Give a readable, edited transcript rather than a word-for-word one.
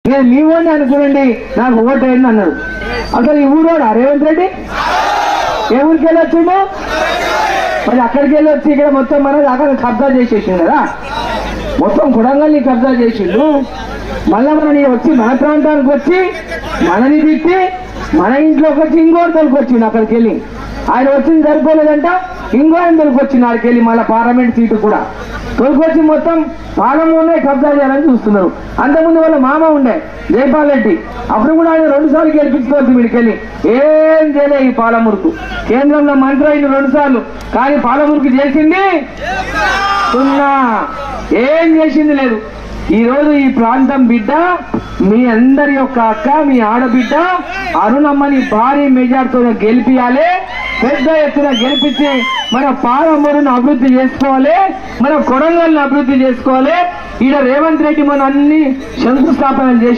నేను మీ ఓడిని అనుకోండి నాకు ఓటు అయింది అన్నాడు. అసలు ఈ ఊరోడా రేవంత్ రెడ్డి? ఏ ఊరికి వెళ్ళొచ్చిండు? మరి అక్కడికి వెళ్ళి వచ్చి ఇక్కడ మొత్తం మనది అక్కడ కబ్జా చేసేసిండు కదా, మొత్తం కొడంగల్ని కబ్జా చేసిండు. మళ్ళా మనని వచ్చి మన ప్రాంతానికి వచ్చి మనని తిట్టి మన ఇంట్లోకి వచ్చి ఇంకోటి తొలికొచ్చిండు. అక్కడికి వెళ్ళి ఆయన వచ్చింది సరిపోలేదంట, ఇంకో ఆయన తొలికొచ్చింది. ఆడికి వెళ్ళి మళ్ళీ పార్లమెంట్ సీటు కూడా తొలికొచ్చి మొత్తం పాలమూరునే కబ్జా చేయాలని చూస్తున్నారు. అంతకుముందు వాళ్ళ మామ ఉండే జైపాల్ రెడ్డి, అప్పుడు కూడా ఆయన 2 సార్లు గెలిపించుకోవచ్చు వీడికెళ్ళి. ఏం చేయలే ఈ పాలమూరుకు. కేంద్రంలో మంత్రి అయిన 2 సార్లు, కానీ పాలమూరుకు చేసింది సున్నా, ఏం చేసింది లేదు. ఈ రోజు ఈ ప్రాంతం బిడ్డ, మీ అందరి యొక్క అక్క, మీ ఆడబిడ్డ అరుణమ్మని భారీ మెజార్టీతో గెలిపియాలి, పెద్ద ఎత్తున గెలిపించి మన పాలమూరును అభివృద్ధి చేసుకోవాలి, మన కొడంగల్ని అభివృద్ధి చేసుకోవాలి. ఈడ రేవంత్ రెడ్డి మన అన్ని శంకుస్థాపన చేసి